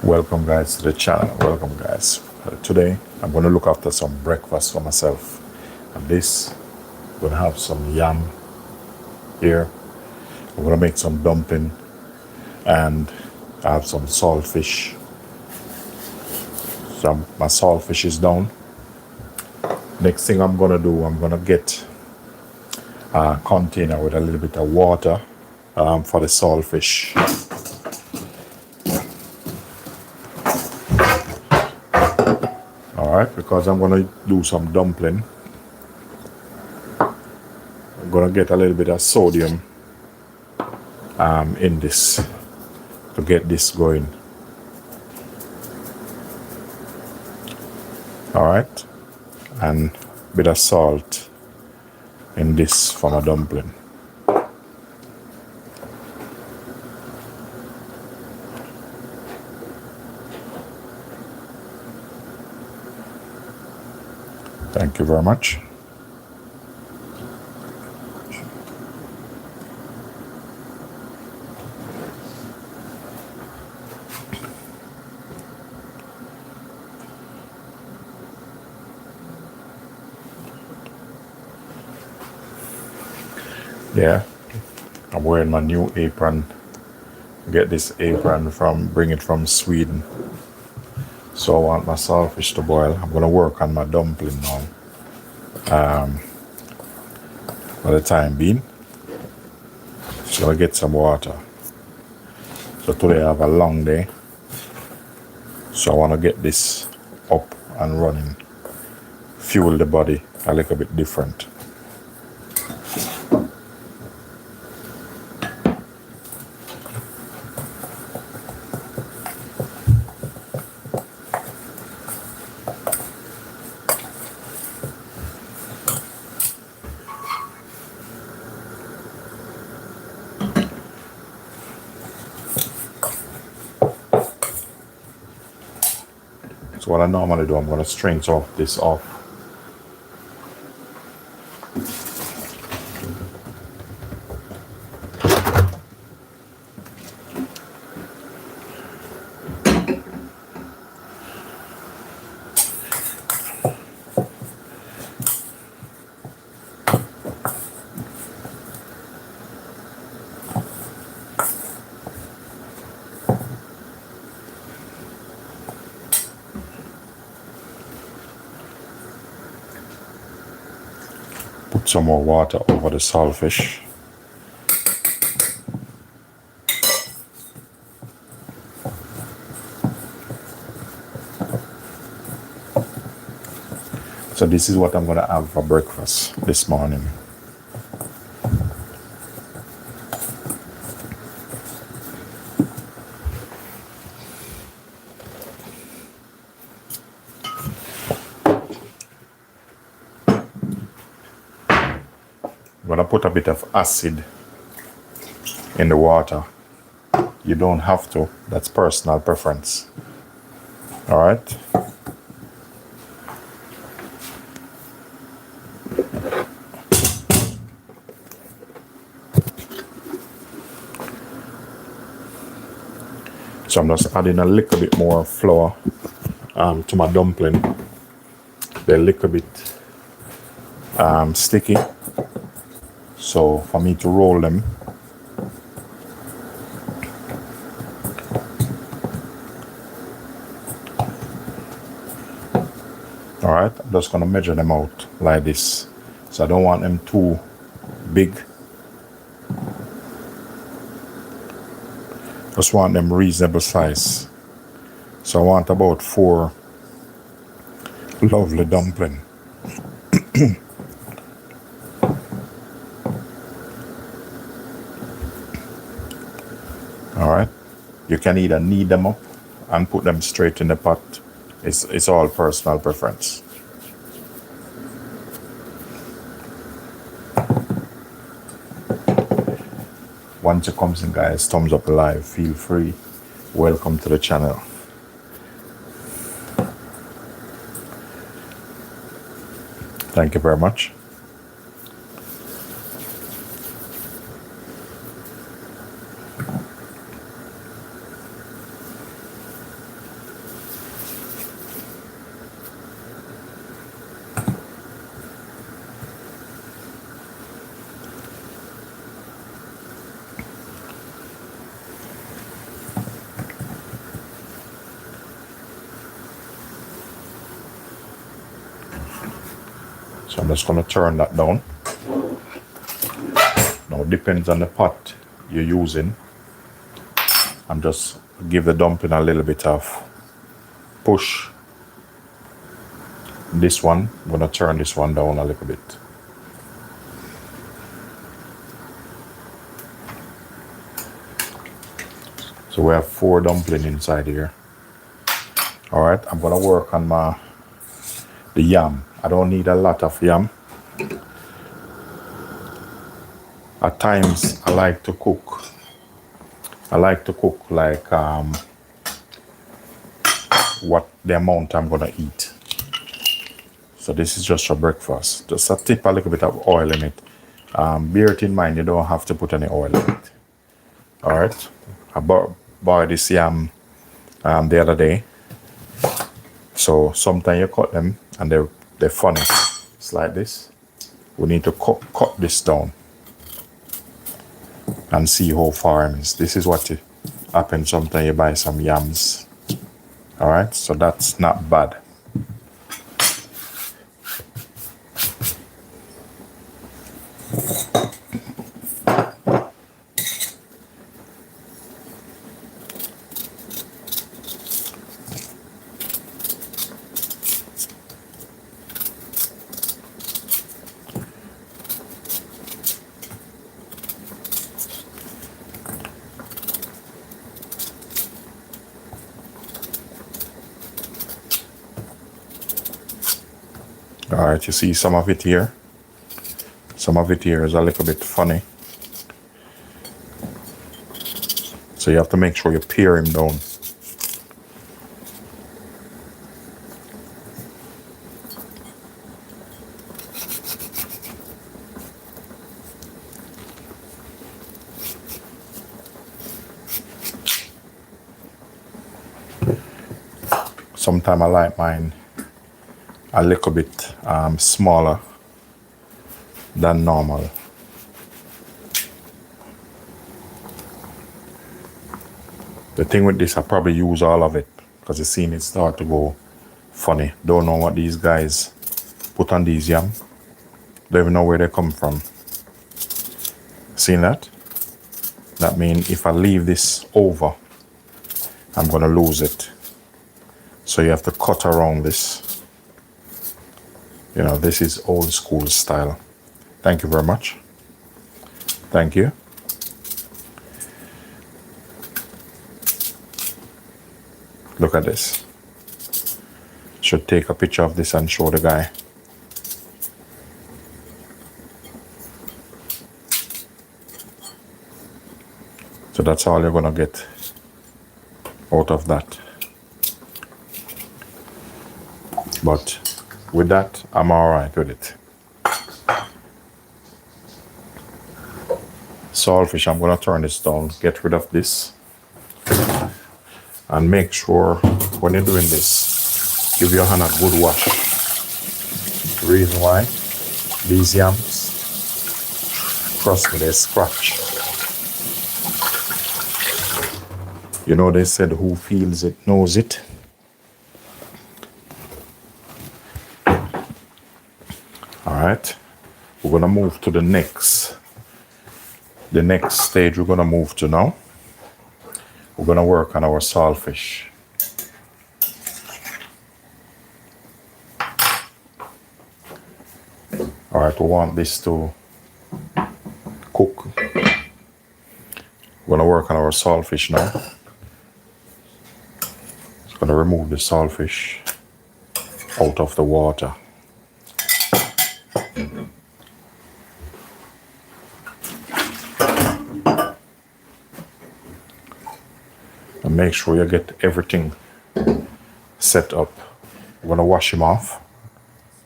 Welcome guys to the channel. Welcome guys. Today I'm going to look after some breakfast for myself. And this, I'm going to have some yam here. I'm going to make some dumpling and I have some saltfish. So my saltfish is down. Next thing I'm going to do, I'm going to get a container with a little bit of water for the saltfish. Alright, because I'm going to do some dumpling, I'm going to get a little bit of sodium in this to get this going. Alright, and a bit of salt in this for my dumpling. Thank you very much. Yeah, I'm wearing my new apron. Get this apron bring it from Sweden. So I want my saltfish to boil. I'm gonna work on my dumpling now. For the time being, just gonna get some water. So today I have a long day. So I wanna get this up and running. Fuel the body a little bit different. So what I normally do, I'm going to strain this off. Put some more water over the saltfish. So this is what I'm going to have for breakfast this morning. I'm going to put a bit of acid in the water. You don't have to. That's personal preference. All right. So I'm just adding a little bit more flour to my dumpling. They're a little bit sticky. So for me to roll them, all right, I'm just going to measure them out like this. So I don't want them too big. Just want them reasonable size. So I want about 4 lovely dumpling. All right, you can either knead them up and put them straight in the pot. It's all personal preference. Once you come in, guys, thumbs up live, feel free. Welcome to the channel. Thank you very much. So I'm just going to turn that down. Now it depends on the pot you're using. I'm just give the dumpling a little bit of push. This one, I'm going to turn this one down a little bit. So we have 4 dumplings inside here. All right, I'm going to work on the yam. I don't need a lot of yam. At times, I like to cook like what the amount I'm gonna eat. So this is just for breakfast. Just a tip, a little bit of oil in it. Bear it in mind, you don't have to put any oil in it. All right. I bought this yam the other day. So sometimes you cut them and they're funny. It's like this. We need to cut this down and see how far it is. This is what happens sometimes you buy some yams. All right, so that's not bad. All right, you see some of it here. Some of it here is a little bit funny. So you have to make sure you pare him down. Sometimes I like mine a little bit smaller than normal. The thing with this, I probably use all of it because you seen it start to go funny. Don't know what these guys put on these yam. Don't even know where they come from. Seen that? That means if I leave this over, I'm gonna lose it. So you have to cut around this. You know, this is old school style. Thank you very much. Thank you. Look at this. Should take a picture of this and show the guy. So that's all you're gonna get out of that. But with that, I'm all right with it. Saltfish, I'm gonna turn this down, get rid of this. And make sure when you're doing this, give your hand a good wash. The reason why, these yams, trust me, they scratch. You know, they said who feels it knows it. All right, we're gonna move to the next stage we're gonna move to now. We're gonna work on our saltfish. All right, we want this to cook. We're gonna work on our saltfish now. Just gonna remove the saltfish out of the water. And make sure you get everything set up. We're gonna wash him off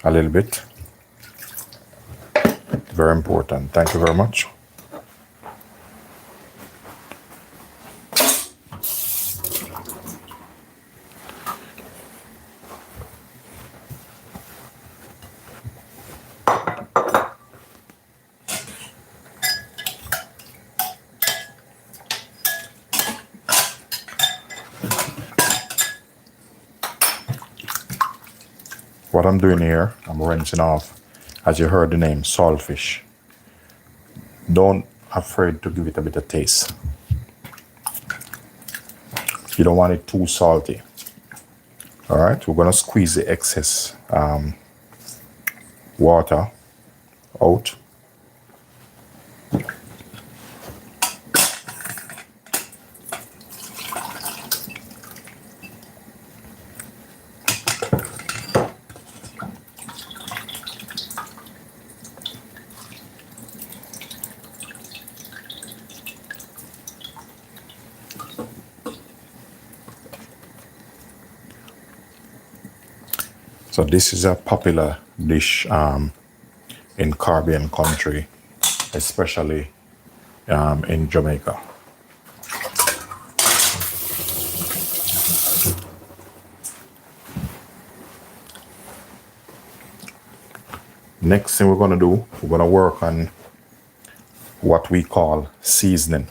a little bit. Very important. Thank you very much. What I'm doing here, I'm rinsing off As you heard the name, saltfish. Don't afraid to give it a bit of taste. You don't want it too salty. All right, we're gonna squeeze the excess water out. So this is a popular dish in Caribbean country, especially in Jamaica. Next thing we're gonna do, we're gonna work on what we call seasoning.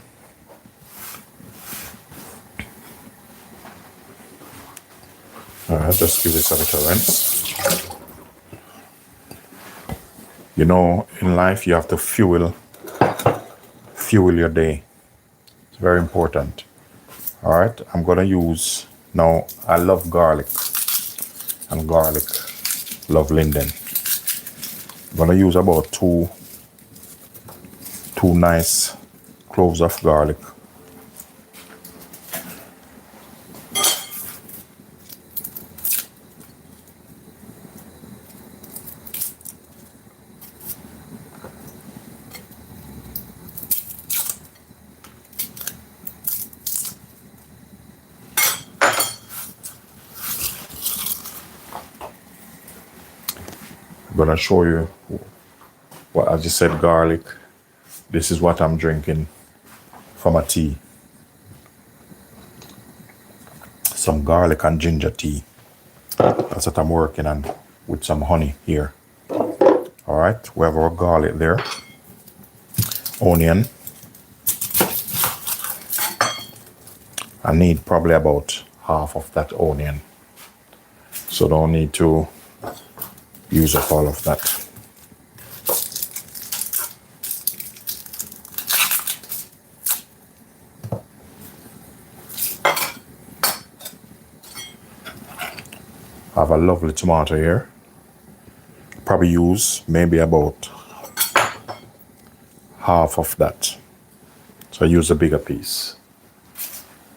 All right, just give this a bit of rinse. You know, in life you have to fuel your day. It's very important. All right, I'm gonna use, now I love garlic, and garlic, love Linden. I'm gonna use about two nice cloves of garlic. I'm gonna show you what, as you said, garlic. This is what I'm drinking for my tea. Some garlic and ginger tea. That's what I'm working on with some honey here. All right, we have our garlic there. Onion. I need probably about half of that onion. So don't need to use up all of that. I have a lovely tomato here. Probably use maybe about half of that. So I use a bigger piece.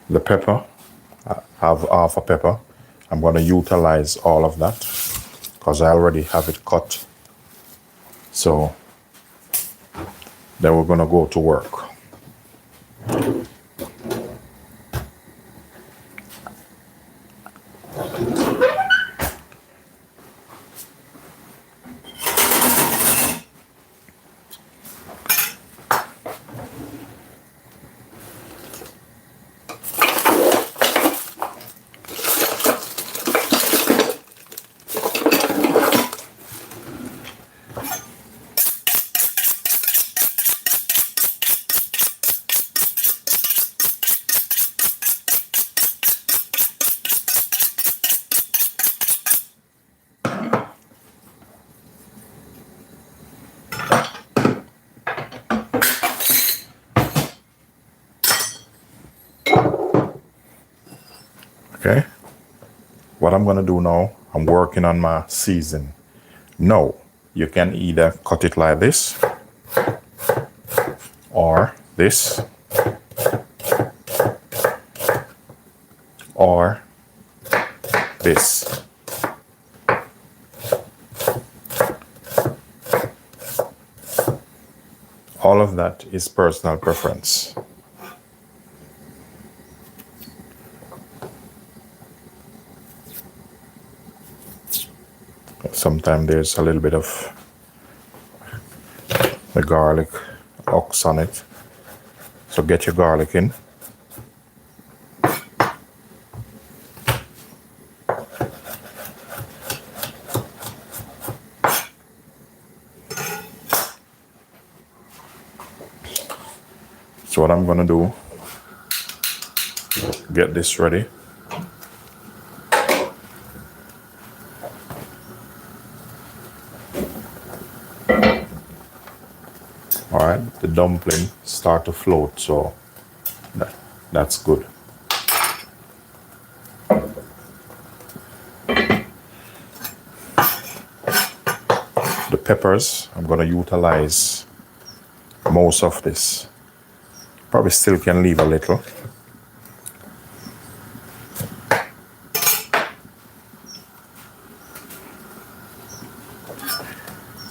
The pepper, I have half a pepper. I'm going to utilize all of that because I already have it cut. So then we're going to go to work. Okay, what I'm gonna do now, I'm working on my season. No, you can either cut it like this or this or this. All of that is personal preference. Sometimes there's a little bit of the garlic ox on it. So get your garlic in. So what I'm gonna do, get this ready. the dumpling start to float, so that's good. The peppers, I'm gonna utilize most of this. Probably still can leave a little.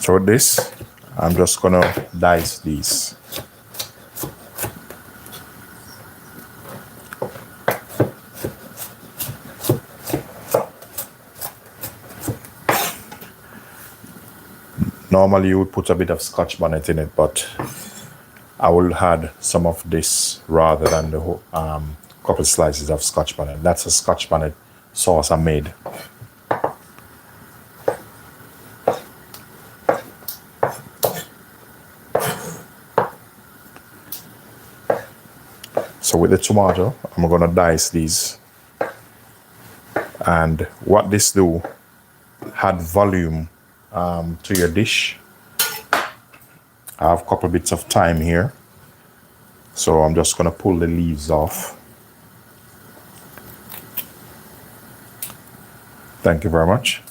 So with this, I'm just gonna dice these. Normally you would put a bit of Scotch bonnet in it, but I will add some of this rather than the whole, couple slices of Scotch bonnet. That's a Scotch bonnet sauce I made. So with the tomato, I'm gonna dice these. And what this do, add volume to your dish. I have a couple bits of thyme here, so I'm just gonna pull the leaves off. Thank you very much.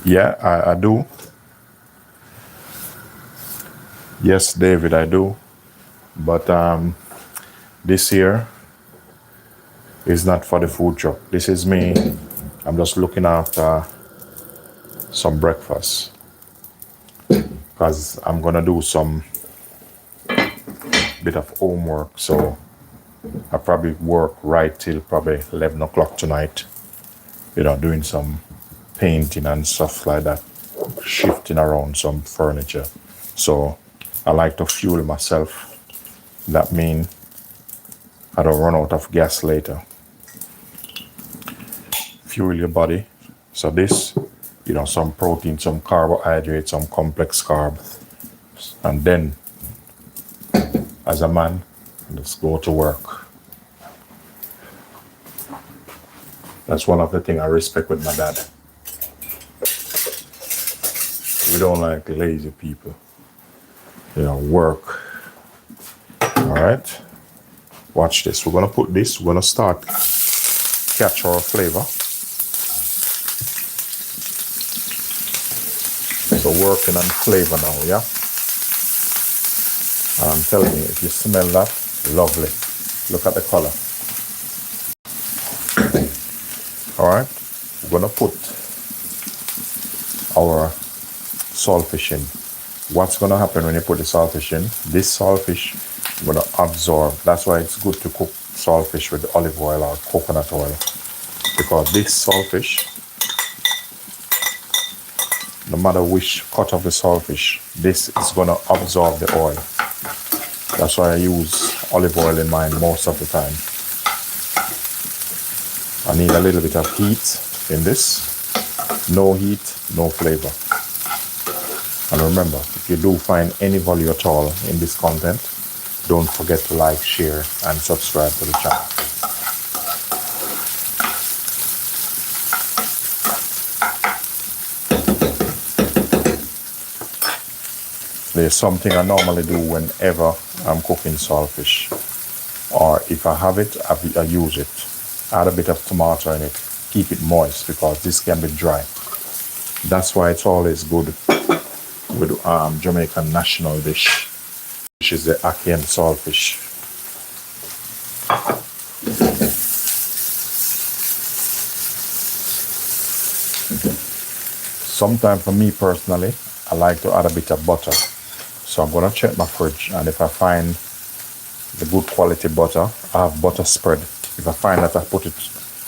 Yeah, I do. Yes, David, I do. But this here is not for the food truck. This is me. I'm just looking after some breakfast, because I'm gonna do some bit of homework. So I probably work right till probably 11 o'clock tonight, doing some painting and stuff like that, shifting around some furniture. So I like to fuel myself. That means I don't run out of gas later. Fuel your body. So this, some protein, some carbohydrate, some complex carb. And then, as a man, let's go to work. That's one of the things I respect with my dad. We don't like lazy people. Work. All right. Watch this. We're gonna put this. We're gonna start catch our flavor. So working on flavor now, yeah. And I'm telling you, if you smell that, lovely. Look at the color. All right. We're gonna put our saltfish in. What's gonna happen when you put the saltfish in? This saltfish gonna absorb. That's why it's good to cook saltfish with olive oil or coconut oil, because this saltfish, no matter which cut of the saltfish, this is gonna absorb the oil. That's why I use olive oil in mine most of the time. I need a little bit of heat in this. No heat, no flavor. And remember, if you do find any value at all in this content, don't forget to like, share, and subscribe to the channel. There's something I normally do whenever I'm cooking saltfish, or if I have it, I use it. Add a bit of tomato in it, keep it moist, because this can be dry. That's why it's always good with Jamaican national dish, which is the ackee and saltfish. Sometimes for me personally, I like to add a bit of butter. So I'm gonna check my fridge, and if I find the good quality butter, I have butter spread. If I find that I put it,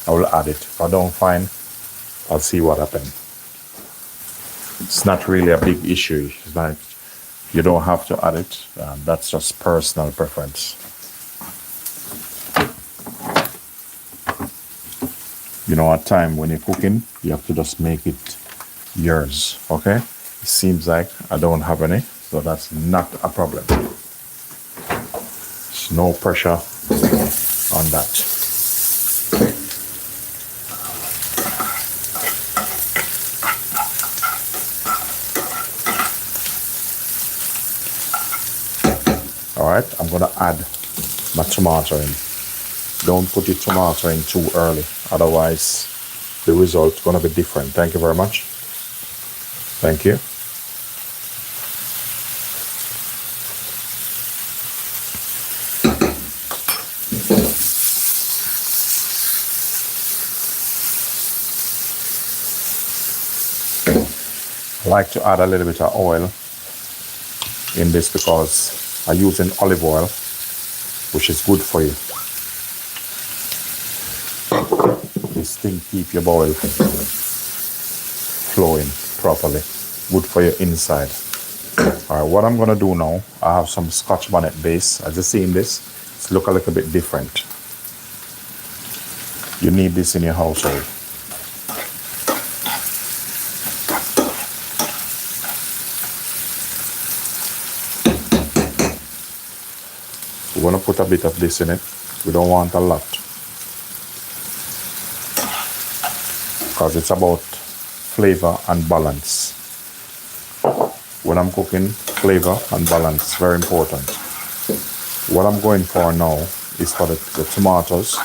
I will add it. If I don't find, I'll see what happens. It's not really a big issue. It's like you don't have to add it. That's just personal preference. At time when you're cooking, you have to just make it yours. Okay? It seems like I don't have any, so that's not a problem. There's no pressure on that. All right, I'm gonna add my tomato in. Don't put your tomato in too early, otherwise the result's gonna be different. Thank you very much. Thank you. I like to add a little bit of oil in this because I'm using olive oil, which is good for you. This thing keep your boil flowing properly. Good for your inside. All right, what I'm gonna do now, I have some Scotch bonnet base. As you see in this, it's look a little bit different. You need this in your household. We're gonna put a bit of this in it. We don't want a lot, because it's about flavor and balance. When I'm cooking, flavor and balance, very important. What I'm going for now is for the tomatoes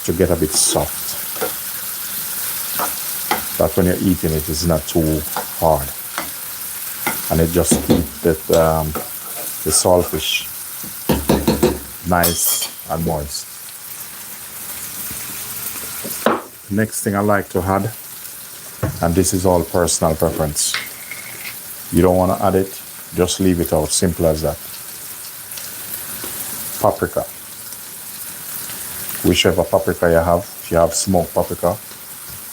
to get a bit soft. That when you're eating it, it's not too hard. And it just keeps the saltfish nice and moist. Next thing I like to add, and this is all personal preference. You don't want to add it, just leave it out, simple as that. Paprika. Whichever paprika you have, if you have smoked paprika,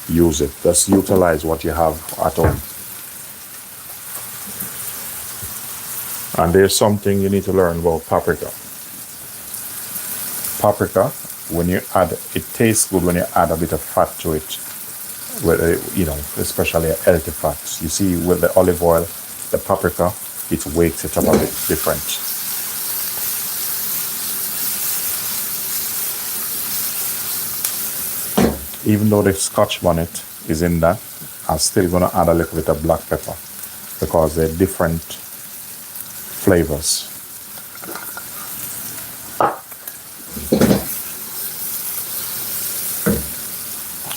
use it. Just utilize what you have at home. And there's something you need to learn about paprika. Paprika, when you add, it tastes good when you add a bit of fat to it. With, you know, especially healthy fats. You see, with the olive oil, the paprika, it wakes it up a bit different. Even though the Scotch bonnet is in that, I'm still gonna add a little bit of black pepper because they're different flavors.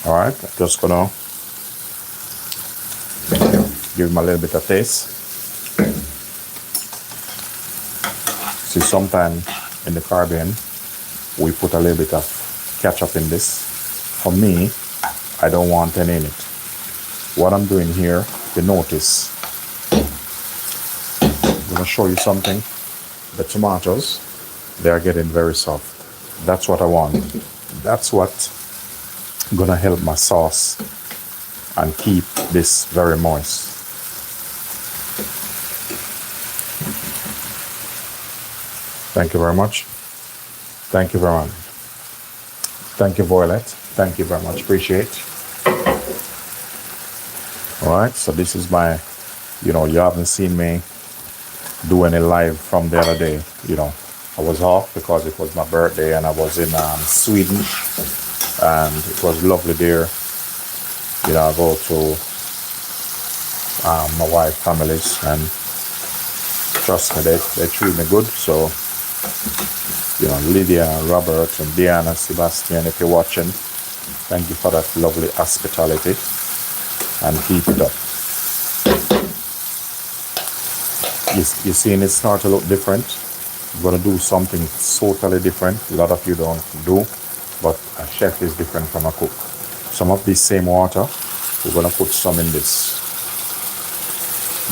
All right, just gonna give him a little bit of taste. See, sometimes in the Caribbean, we put a little bit of ketchup in this. For me, I don't want any in it. What I'm doing here, if you notice, I'm gonna show you something. The tomatoes, they are getting very soft. That's what I want. That's what gonna help my sauce and keep this very moist. Thank you very much. Thank you very much. Thank you, Violet. Thank you very much. Appreciate. All right, so this is my, you know, you haven't seen me do any live from the other day. You know, I was off because it was my birthday and I was in Sweden. And it was lovely there. You know, I go to my wife's families, and trust me, they treat me good. So, you know, Lydia, Robert, and Diana, Sebastian, if you're watching, thank you for that lovely hospitality, and keep it up. You're seeing it start to look different. I'm gonna do something totally different. A lot of you don't do. But a chef is different from a cook. Some of this same water, we're gonna put some in this.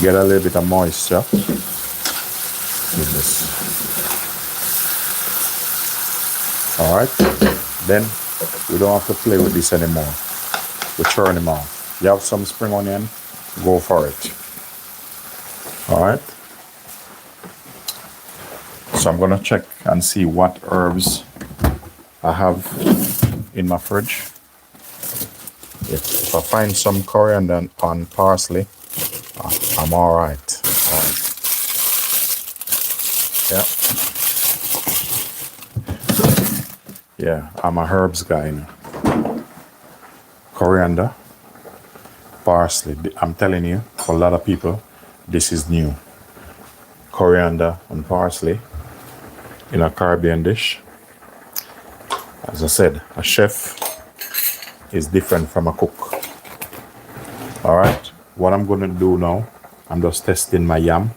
Get a little bit of moisture in this. All right, then we don't have to play with this anymore. We turn them on. You have some spring onion, go for it. All right. So I'm gonna check and see what herbs I have in my fridge. If I find some coriander and parsley, I'm all right. All right. Yeah. Yeah, I'm a herbs guy now. Coriander, parsley. I'm telling you, for a lot of people, this is new. Coriander and parsley in a Caribbean dish. As I said, a chef is different from a cook. All right, what I'm going to do now, I'm just testing my yam.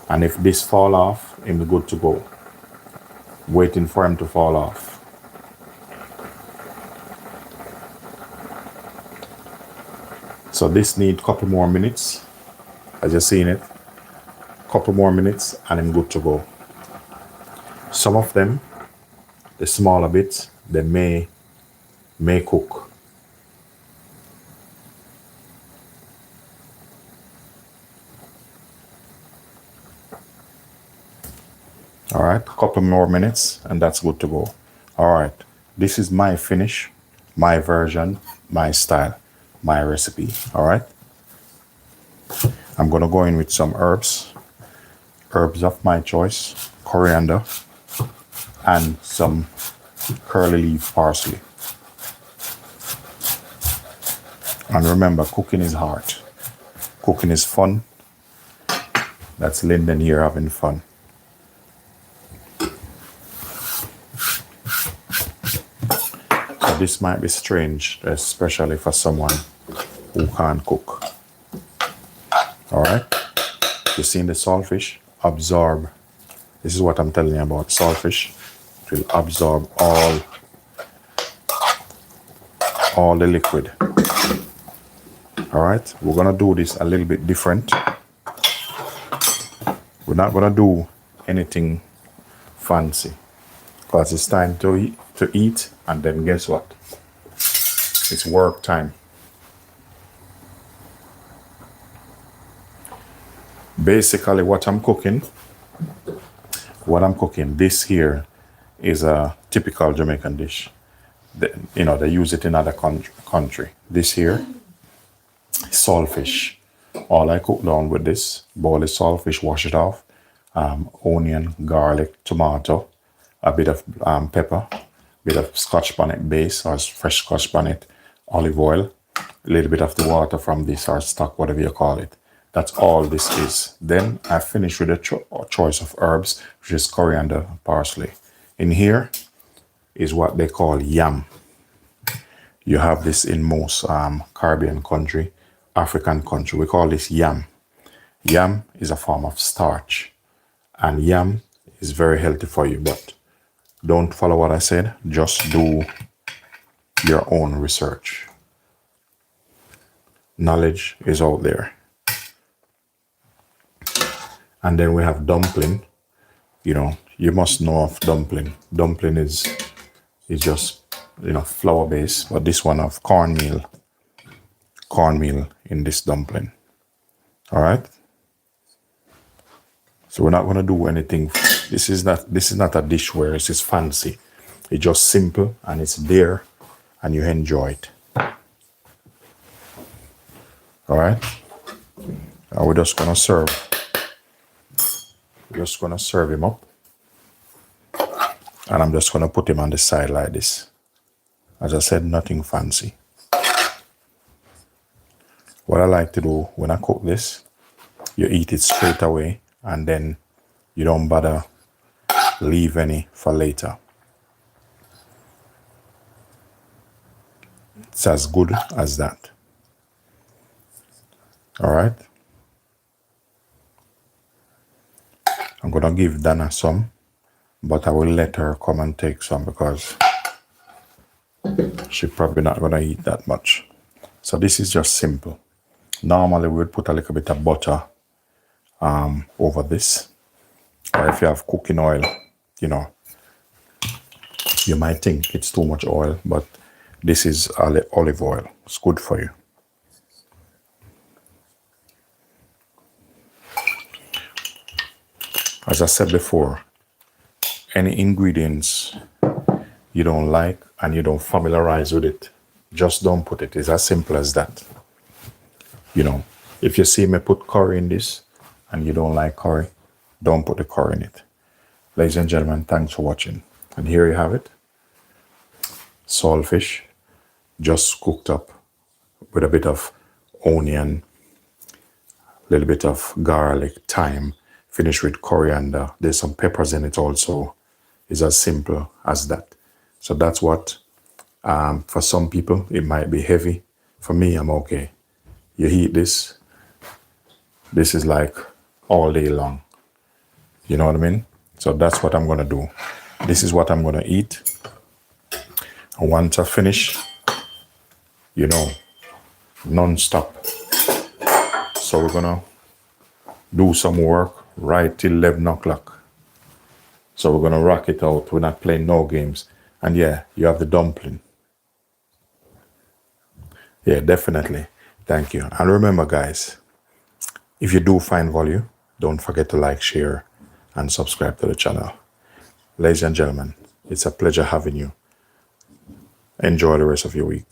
And if this fall off, I'm good to go. Waiting for him to fall off. So this need a couple more minutes. As you're seeing it, couple more minutes and I'm good to go. Some of them, the smaller bits, they may cook. All right, a couple more minutes and that's good to go. All right, this is my finish, my version, my style, my recipe. All right, I'm gonna go in with some herbs of my choice, coriander, and some curly leaf parsley. And remember, cooking is hard. Cooking is fun. That's Linden here having fun. So this might be strange, especially for someone who can't cook. All right, you seen the saltfish absorb. This is what I'm telling you about saltfish. It will absorb all the liquid. All right, we're gonna do this a little bit different. We're not gonna do anything fancy because it's time to eat, and then guess what? It's work time. Basically, what I'm cooking, this here is a typical Jamaican dish. They use it in other country. This here is saltfish. All I cook down with this bowl is saltfish, wash it off, onion, garlic, tomato, a bit of pepper, a bit of scotch bonnet base or fresh scotch bonnet, olive oil, a little bit of the water from this or stock, whatever you call it. That's all this is. Then I finish with a choice of herbs, which is coriander and parsley. In here is what they call yam. You have this in most Caribbean country, African country. We call this yam. Yam is a form of starch. And yam is very healthy for you. But don't follow what I said. Just do your own research. Knowledge is out there. And then we have dumpling. You must know of dumpling. Dumpling is just, flour base, but this one have cornmeal in this dumpling. All right. So we're not going to do anything. This is not a dish where it's fancy. It's just simple and it's there and you enjoy it. All right. And we're just going to serve. We're just going to serve him up. And I'm just going to put him on the side like this. As I said, nothing fancy. What I like to do when I cook this, you eat it straight away and then you don't bother leave any for later. It's as good as that. All right. I'm going to give Dana some, but I will let her come and take some because she's probably not going to eat that much. So this is just simple. Normally we would put a little bit of butter over this. Or if you have cooking oil, you might think it's too much oil, but this is olive oil. It's good for you. As I said before, any ingredients you don't like and you don't familiarize with it, just don't put it. It's as simple as that. If you see me put curry in this and you don't like curry, don't put the curry in it. Ladies and gentlemen, thanks for watching. And here you have it. Saltfish, just cooked up with a bit of onion, a little bit of garlic, thyme, Finish with coriander. There's some peppers in it also. It's as simple as that. So that's what, for some people, it might be heavy. For me, I'm okay. You heat this. This is like all day long. You know what I mean? So that's what I'm going to do. This is what I'm going to eat. And once I finish, you know, non-stop. So we're going to do some work right till 11 o'clock. So we're going to rock it out. We're not playing no games. And yeah, you have the dumpling. Yeah, definitely. Thank you. And remember, guys, if you do find value, don't forget to like, share, and subscribe to the channel. Ladies and gentlemen, it's a pleasure having you. Enjoy the rest of your week.